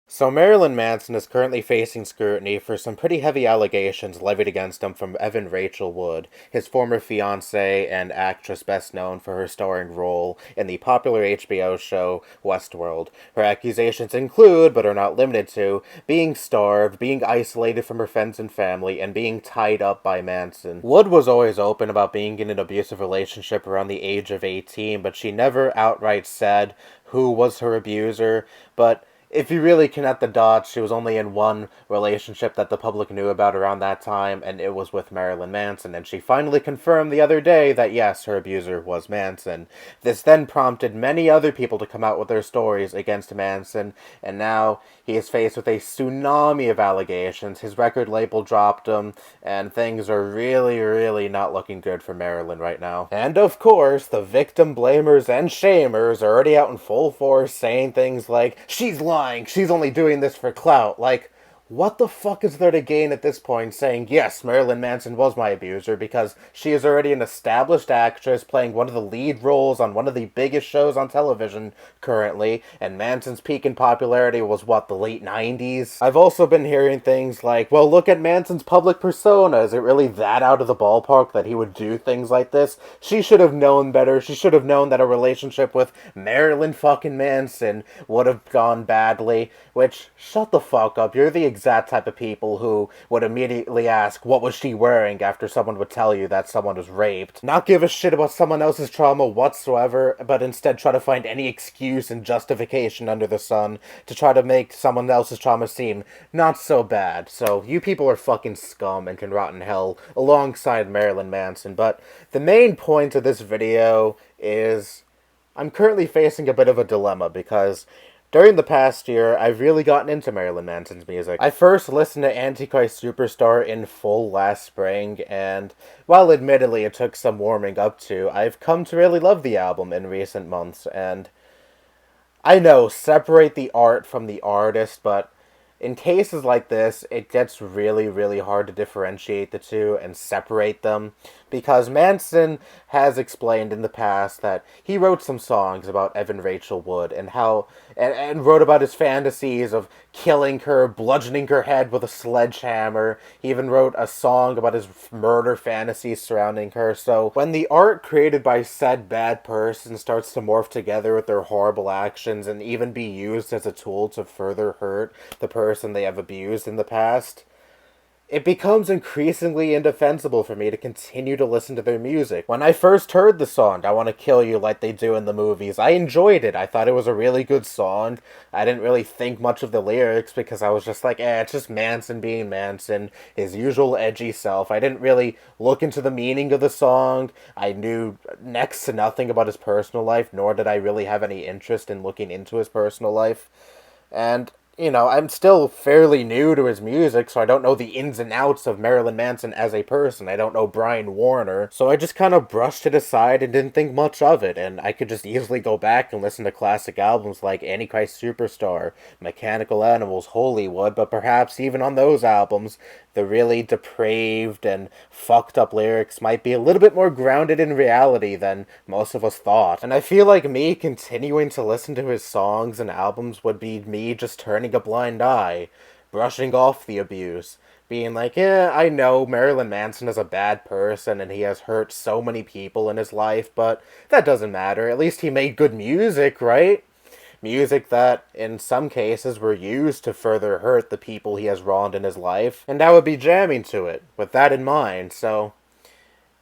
So Marilyn Manson is currently facing scrutiny for some pretty heavy allegations levied against him from Evan Rachel Wood, his former fiancée and actress best known for her starring role in the popular HBO show Westworld. Her accusations include, but are not limited to, being starved, being isolated from her friends and family, and being tied up by Manson. Wood was always open about being in an abusive relationship around the age of 18, but she never outright said who was her abuser, but if you really connect the dots, she was only in one relationship that the public knew about around that time, and it was with Marilyn Manson. And she finally confirmed the other day that yes, her abuser was Manson. This then prompted many other people to come out with their stories against Manson, and now he is faced with a tsunami of allegations. His record label dropped him, and things are really, really not looking good for Marilyn right now. And of course, the victim blamers and shamers are already out in full force saying things like, she's lying, she's only doing this for clout. Like, what the fuck is there to gain at this point saying, yes, Marilyn Manson was my abuser, because she is already an established actress playing one of the lead roles on one of the biggest shows on television currently, and Manson's peak in popularity was, what, the late 90s? I've also been hearing things like, well, look at Manson's public persona. Is it really that out of the ballpark that he would do things like this? She should have known better. She should have known that a relationship with Marilyn fucking Manson would have gone badly, which, shut the fuck up. You're the exact type of people who would immediately ask, what was she wearing, after someone would tell you that someone was raped. Not give a shit about someone else's trauma whatsoever, but instead try to find any excuse and justification under the sun to try to make someone else's trauma seem not so bad. So, you people are fucking scum and can rot in hell alongside Marilyn Manson. But the main point of this video is I'm currently facing a bit of a dilemma because during the past year, I've really gotten into Marilyn Manson's music. I first listened to Antichrist Superstar in full last spring, and while admittedly it took some warming up to, I've come to really love the album in recent months, and I know, separate the art from the artist, but in cases like this, it gets really, really hard to differentiate the two and separate them, because Manson has explained in the past that he wrote some songs about Evan Rachel Wood and how and wrote about his fantasies of killing her, bludgeoning her head with a sledgehammer. He even wrote a song about his murder fantasies surrounding her. So when the art created by said bad person starts to morph together with their horrible actions and even be used as a tool to further hurt the person they have abused in the past, it becomes increasingly indefensible for me to continue to listen to their music. When I first heard the song, I Want to Kill You Like They Do in the Movies, I enjoyed it. I thought it was a really good song. I didn't really think much of the lyrics because I was just like, it's just Manson being Manson, his usual edgy self. I didn't really look into the meaning of the song. I knew next to nothing about his personal life, nor did I really have any interest in looking into his personal life. And I'm still fairly new to his music, so I don't know the ins and outs of Marilyn Manson as a person. I don't know Brian Warner, so I just kind of brushed it aside and didn't think much of it, and I could just easily go back and listen to classic albums like Antichrist Superstar, Mechanical Animals, Hollywood, but perhaps even on those albums, the really depraved and fucked up lyrics might be a little bit more grounded in reality than most of us thought. And I feel like me continuing to listen to his songs and albums would be me just turning a blind eye, brushing off the abuse, being like, yeah, I know Marilyn Manson is a bad person and he has hurt so many people in his life, but that doesn't matter. At least he made good music, right? Music that, in some cases, were used to further hurt the people he has wronged in his life, and I would be jamming to it, with that in mind, so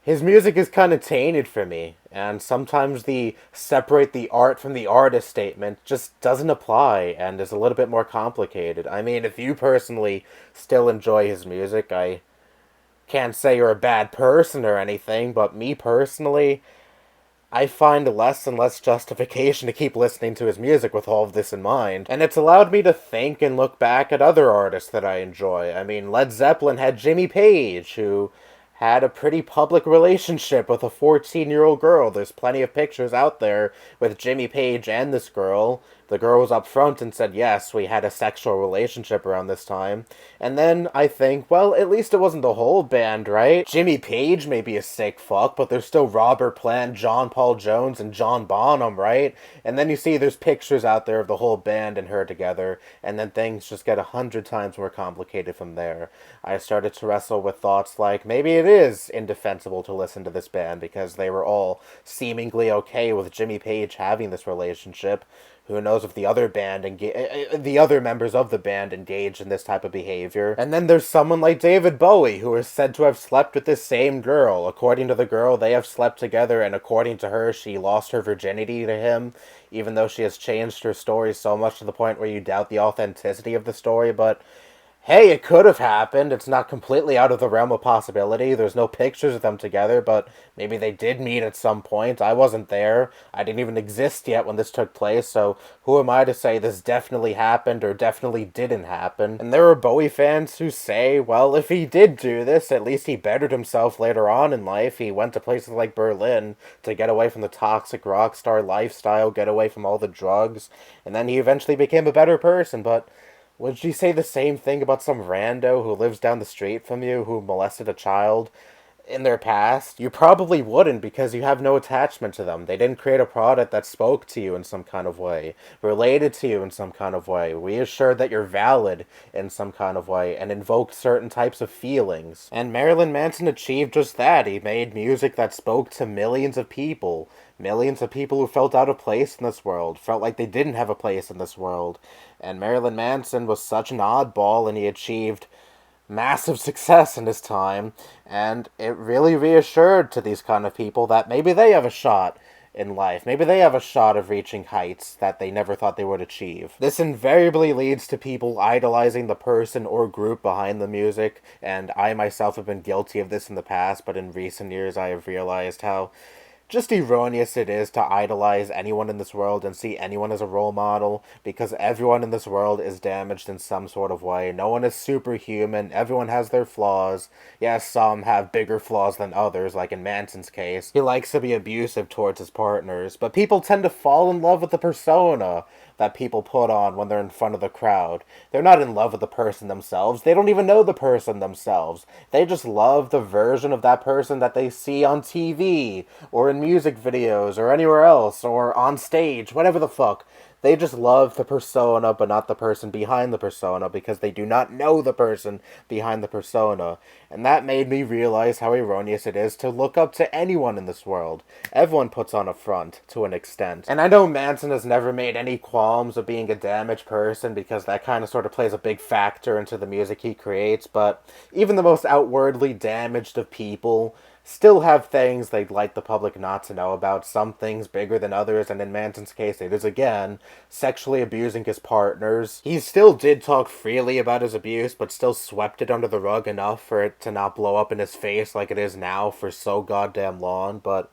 his music is kind of tainted for me, and sometimes the separate the art from the artist statement just doesn't apply and is a little bit more complicated. I mean, if you personally still enjoy his music, I can't say you're a bad person or anything, but me personally, I find less and less justification to keep listening to his music with all of this in mind. And it's allowed me to think and look back at other artists that I enjoy. I mean, Led Zeppelin had Jimmy Page, who had a pretty public relationship with a 14-year-old girl. There's plenty of pictures out there with Jimmy Page and this girl. The girl was up front and said, yes, we had a sexual relationship around this time. And then I think, well, at least it wasn't the whole band, right? Jimmy Page may be a sick fuck, but there's still Robert Plant, John Paul Jones, and John Bonham, right? And then you see there's pictures out there of the whole band and her together, and then things just get 100 times more complicated from there. I started to wrestle with thoughts like, maybe it is indefensible to listen to this band because they were all seemingly okay with Jimmy Page having this relationship. Who knows if the other members of the band engaged in this type of behavior. And then there's someone like David Bowie, who is said to have slept with this same girl. According to the girl, they have slept together, and according to her, she lost her virginity to him, even though she has changed her story so much to the point where you doubt the authenticity of the story. But hey, it could have happened. It's not completely out of the realm of possibility. There's no pictures of them together, but maybe they did meet at some point. I wasn't there. I didn't even exist yet when this took place, so who am I to say this definitely happened or definitely didn't happen? And there are Bowie fans who say, well, if he did do this, at least he bettered himself later on in life. He went to places like Berlin to get away from the toxic rock star lifestyle, get away from all the drugs, and then he eventually became a better person, but would you say the same thing about some rando who lives down the street from you who molested a child in their past? You probably wouldn't because you have no attachment to them. They didn't create a product that spoke to you in some kind of way, related to you in some kind of way, reassured that you're valid in some kind of way, and invoked certain types of feelings. And Marilyn Manson achieved just that. He made music that spoke to millions of people. Millions of people who felt out of place in this world, felt like they didn't have a place in this world. And Marilyn Manson was such an oddball, and he achieved massive success in his time, and it really reassured to these kind of people that maybe they have a shot in life. Maybe they have a shot of reaching heights that they never thought they would achieve. This invariably leads to people idolizing the person or group behind the music, and I myself have been guilty of this in the past, but in recent years I have realized how just erroneous it is to idolize anyone in this world and see anyone as a role model, because everyone in this world is damaged in some sort of way. No one is superhuman. Everyone has their flaws. Yes, some have bigger flaws than others, like in Manson's case. He likes to be abusive towards his partners, but people tend to fall in love with the persona that people put on when they're in front of the crowd. They're not in love with the person themselves. They don't even know the person themselves. They just love the version of that person that they see on TV, or in music videos, or anywhere else, or on stage, whatever the fuck. They just love the persona, but not the person behind the persona, because they do not know the person behind the persona. And that made me realize how erroneous it is to look up to anyone in this world. Everyone puts on a front, to an extent. And I know Manson has never made any qualms of being a damaged person, because that kind of sort of plays a big factor into the music he creates, but even the most outwardly damaged of people still have things they'd like the public not to know about, some things bigger than others, and in Manson's case it is, again, sexually abusing his partners. He still did talk freely about his abuse, but still swept it under the rug enough for it to not blow up in his face like it is now for so goddamn long. But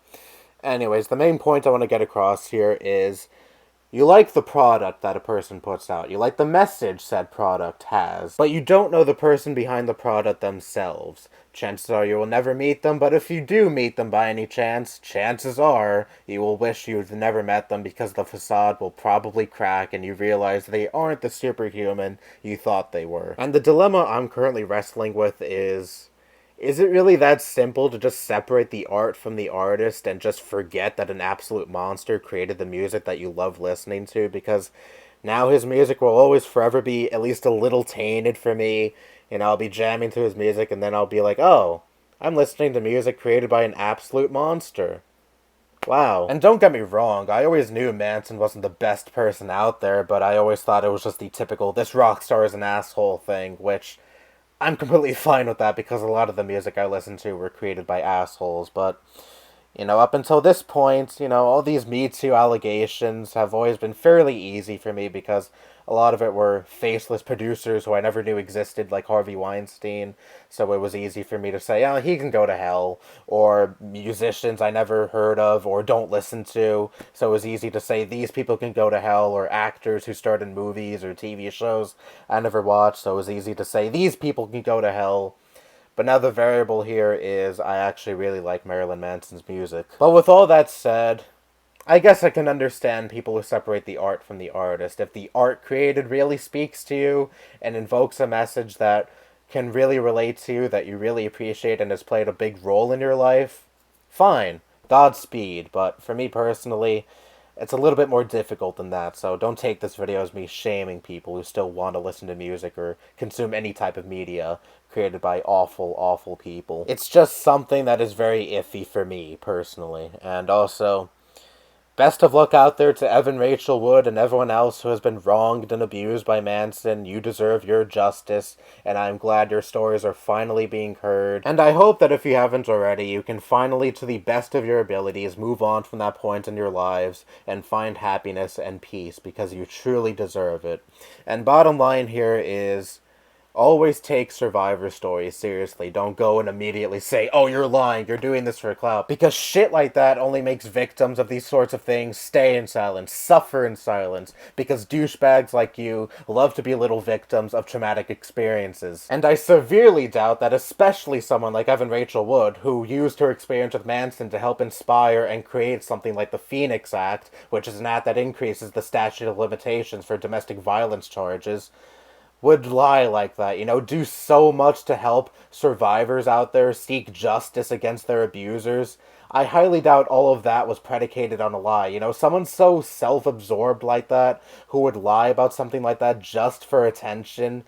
anyways, the main point I want to get across here is you like the product that a person puts out. You like the message said product has. But you don't know the person behind the product themselves. Chances are you will never meet them, but if you do meet them by any chance, chances are you will wish you'd never met them, because the facade will probably crack and you realize they aren't the superhuman you thought they were. And the dilemma I'm currently wrestling with is it really that simple to just separate the art from the artist and just forget that an absolute monster created the music that you love listening to? Because now his music will always forever be at least a little tainted for me. I'll be jamming to his music and then I'll be like, oh, I'm listening to music created by an absolute monster. Wow. And don't get me wrong, I always knew Manson wasn't the best person out there, but I always thought it was just the typical, this rock star is an asshole thing, which I'm completely fine with that because a lot of the music I listen to were created by assholes, but up until this point, all these Me Too allegations have always been fairly easy for me because a lot of it were faceless producers who I never knew existed, like Harvey Weinstein, so it was easy for me to say, oh, he can go to hell, or musicians I never heard of or don't listen to, so it was easy to say these people can go to hell, or actors who starred in movies or TV shows I never watched, so it was easy to say these people can go to hell. But now the variable here is I actually really like Marilyn Manson's music. But with all that said, I guess I can understand people who separate the art from the artist. If the art created really speaks to you and invokes a message that can really relate to you, that you really appreciate and has played a big role in your life, fine. Godspeed. But for me personally, it's a little bit more difficult than that, so don't take this video as me shaming people who still want to listen to music or consume any type of media created by awful, awful people. It's just something that is very iffy for me, personally. And also, best of luck out there to Evan Rachel Wood and everyone else who has been wronged and abused by Manson. You deserve your justice, and I'm glad your stories are finally being heard. And I hope that if you haven't already, you can finally, to the best of your abilities, move on from that point in your lives and find happiness and peace, because you truly deserve it. And bottom line here is, always take survivor stories seriously. Don't go and immediately say, oh, you're lying, you're doing this for clout. Because shit like that only makes victims of these sorts of things stay in silence, suffer in silence, because douchebags like you love to be little victims of traumatic experiences. And I severely doubt that especially someone like Evan Rachel Wood, who used her experience with Manson to help inspire and create something like the Phoenix Act, which is an act that increases the statute of limitations for domestic violence charges, would lie like that, do so much to help survivors out there seek justice against their abusers. I highly doubt all of that was predicated on a lie. Someone so self-absorbed like that, who would lie about something like that just for attention,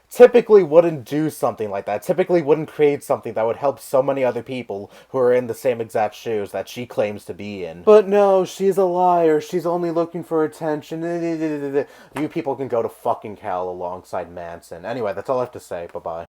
typically wouldn't do something like that, typically wouldn't create something that would help so many other people who are in the same exact shoes that she claims to be in. But no, she's a liar, she's only looking for attention. You people can go to fucking hell alongside Manson. Anyway, that's all I have to say. Bye-bye.